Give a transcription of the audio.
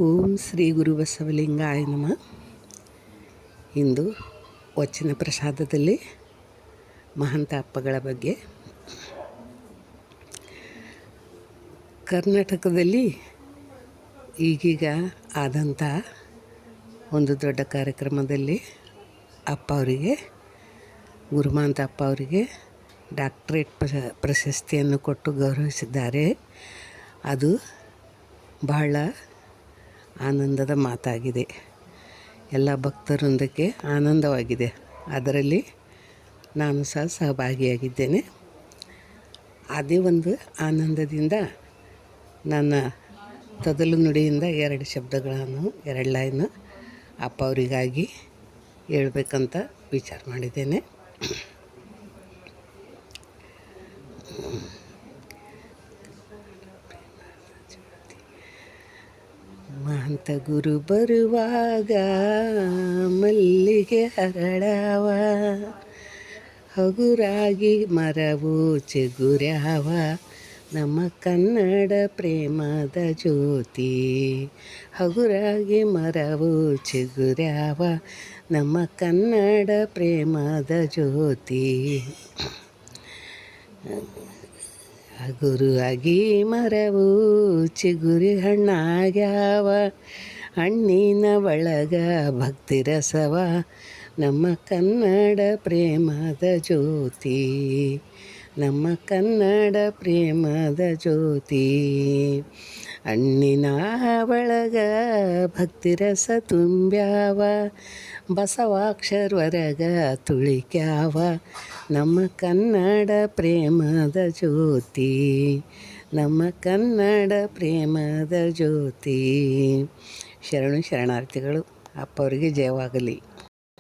ಓಂ ಶ್ರೀ ಗುರು ಬಸವಲಿಂಗಾಯ ನಮಃ. ಇಂದು ವಚನ ಪ್ರಸಾದದಲ್ಲಿ ಮಹಂತ ಅಪ್ಪಗಳ ಬಗ್ಗೆ. ಕರ್ನಾಟಕದಲ್ಲಿ ಈಗೀಗ ಆದಂಥ ಒಂದು ದೊಡ್ಡ ಕಾರ್ಯಕ್ರಮದಲ್ಲಿ ಅಪ್ಪ ಅವರಿಗೆ, ಗುರುಮಹಂತ ಅಪ್ಪ ಅವರಿಗೆ ಡಾಕ್ಟ್ರೇಟ್ ಪ್ರಶಸ್ತಿಯನ್ನು ಕೊಟ್ಟು ಗೌರವಿಸಿದ್ದಾರೆ. ಅದು ಬಹಳ ಆನಂದದ ಮಾತಾಗಿದೆ. ಎಲ್ಲ ಭಕ್ತರೊಂದಕ್ಕೆ ಆನಂದವಾಗಿದೆ. ಅದರಲ್ಲಿ ನಾನು ಸಹಭಾಗಿಯಾಗಿದ್ದೇನೆ. ಅದೇ ಒಂದು ಆನಂದದಿಂದ ನನ್ನ ತೊದಲು ನುಡಿಯಿಂದ 2 ಶಬ್ದಗಳನ್ನು 2 ಲೈನು ಅಪ್ಪ ಅವರಿಗಾಗಿ ಹೇಳ್ಬೇಕಂತ ವಿಚಾರ ಮಾಡಿದ್ದೇನೆ. ಮಹಂತ ಗುರು ಬರುವಾಗ ಮಲ್ಲಿಗೆ ಹರಡವ, ಹಗುರಾಗಿ ಮರವು ಚಿಗುರ್ಯಾವ, ನಮ್ಮ ಕನ್ನಡ ಪ್ರೇಮದ ಜ್ಯೋತಿ. ಹಗುರಾಗಿ ಮರವು ಚಿಗುರ್ಯಾವ, ನಮ್ಮ ಕನ್ನಡ ಪ್ರೇಮದ ಜ್ಯೋತಿ. ಹಗುರಾಗಿ ಮರವು ಚಿಗುರಿ ಹಣ್ಣಾಗ್ಯಾವ, ಹಣ್ಣಿನ ಒಳಗ ಭಕ್ತಿ ರಸವ, ನಮ್ಮ ಕನ್ನಡ ಪ್ರೇಮದ ಜ್ಯೋತಿ. ನಮ್ಮ ಕನ್ನಡ ಪ್ರೇಮದ ಜ್ಯೋತಿ. ಹಣ್ಣಿನ ಒಳಗ ಭಕ್ತಿ ರಸ ತುಂಬ್ಯಾವ, ಬಸವಾಕ್ಷರವರಗ ತುಳಿಕ್ಯಾವ, ನಮ್ಮ ಕನ್ನಡ ಪ್ರೇಮದ ಜ್ಯೋತಿ. ನಮ್ಮ ಕನ್ನಡ ಪ್ರೇಮದ ಜ್ಯೋತಿ. ಶರಣು ಶರಣಾರ್ಥಿಗಳು. ಅಪ್ಪ ಅವರಿಗೆ ಜಯವಾಗಲಿ.